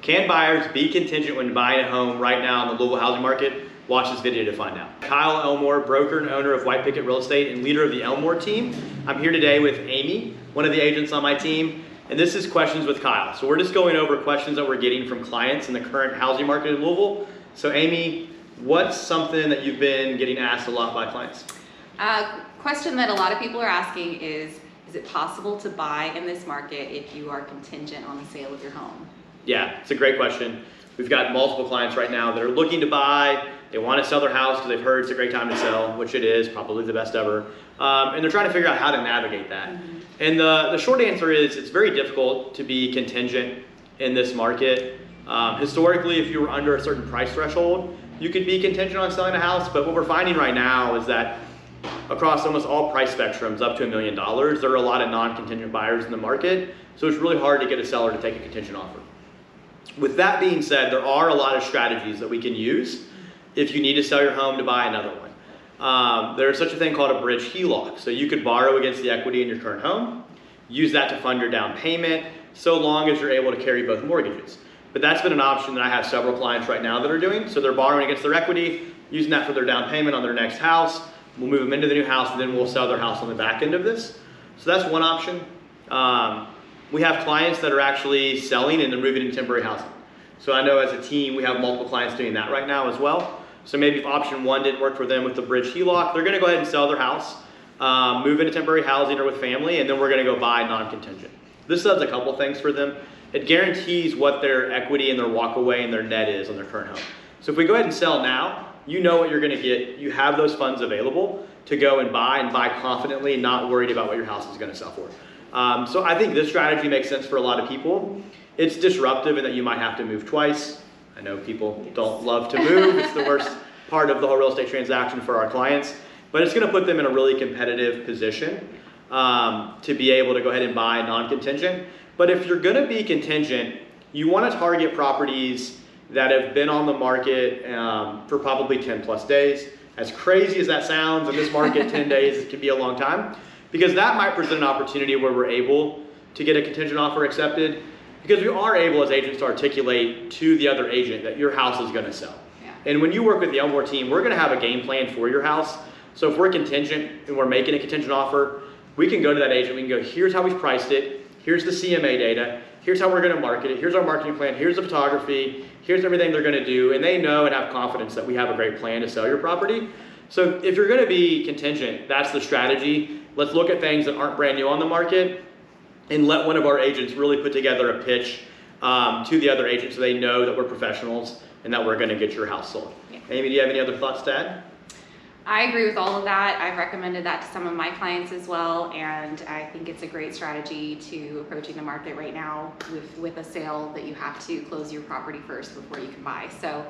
Can buyers be contingent when buying a home right now in the Louisville housing market? Watch this video to find out. Kyle Elmore, broker and owner of White Picket Real Estate and leader of the Elmore team. I'm here today with Amy, one of the agents on my team, and this is Questions with Kyle. So we're just going over questions that we're getting from clients in the current housing market in Louisville. So Amy, what's something that you've been getting asked a lot by clients? Question that a lot of people are asking is it possible to buy in this market if you are contingent on the sale of your home? Yeah, it's a great question. We've got multiple clients right now that are looking to buy. They want to sell their house because they've heard it's a great time to sell, which it is, probably the best ever. And they're trying to figure out how to navigate that. Mm-hmm. And the short answer is it's very difficult to be contingent in this market. Historically, if you were under a certain price threshold, you could be contingent on selling a house. But what we're finding right now is that across almost all price spectrums up to $1 million, there are a lot of non-contingent buyers in the market. So it's really hard to get a seller to take a contingent offer. With that being said, there are a lot of strategies that we can use if you need to sell your home to buy another one. There's such a thing called a bridge HELOC. So you could borrow against the equity in your current home, use that to fund your down payment, so long as you're able to carry both mortgages. But that's been an option that I have several clients right now that are doing. So they're borrowing against their equity, using that for their down payment on their next house. We'll move them into the new house, and then we'll sell their house on the back end of this. So that's one option. We have clients that are actually selling and then moving into temporary housing. So I know as a team, we have multiple clients doing that right now as well. So maybe if option one didn't work for them with the bridge HELOC, they're gonna go ahead and sell their house, move into temporary housing or with family, and then we're gonna go buy non-contingent. This does a couple things for them. It guarantees what their equity and their walk away and their net is on their current home. So if we go ahead and sell now, you know what you're gonna get. You have those funds available to go and buy confidently, not worried about what your house is gonna sell for. So I think this strategy makes sense for a lot of people. It's disruptive in that you might have to move twice. I know people don't love to move. It's the worst part of the whole real estate transaction for our clients, but it's gonna put them in a really competitive position to be able to go ahead and buy non-contingent. But if you're gonna be contingent, you wanna target properties that have been on the market for probably 10 plus days. As crazy as that sounds, in this market, 10 days can be a long time, because that might present an opportunity where we're able to get a contingent offer accepted, because we are able as agents to articulate to the other agent that your house is gonna sell. Yeah. And when you work with the Elmore team, we're gonna have a game plan for your house. So if we're contingent and we're making a contingent offer, we can go to that agent, we can go, here's how we've priced it, here's the CMA data, here's how we're gonna market it, here's our marketing plan, here's the photography, here's everything they're gonna do, and they know and have confidence that we have a great plan to sell your property. So if you're gonna be contingent, that's the strategy. Let's look at things that aren't brand new on the market and let one of our agents really put together a pitch to the other agent so they know that we're professionals and that we're gonna get your house sold. Yeah. Amy, do you have any other thoughts to add? I agree with all of that. I've recommended that to some of my clients as well, and I think it's a great strategy to approaching the market right now with a sale that you have to close your property first before you can buy. So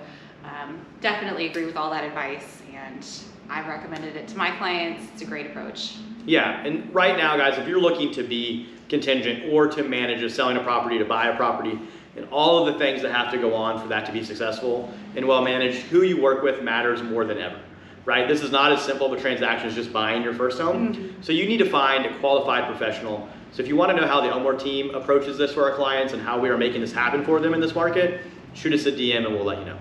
definitely agree with all that advice, and I've recommended it to my clients. It's a great approach. Yeah, and right now, guys, if you're looking to be contingent or to manage a selling a property, to buy a property, and all of the things that have to go on for that to be successful and well managed, who you work with matters more than ever. Right? This is not as simple of a transaction as just buying your first home. Mm-hmm. So you need to find a qualified professional. So if you want to know how the Elmore team approaches this for our clients and how we are making this happen for them in this market, shoot us a DM and we'll let you know.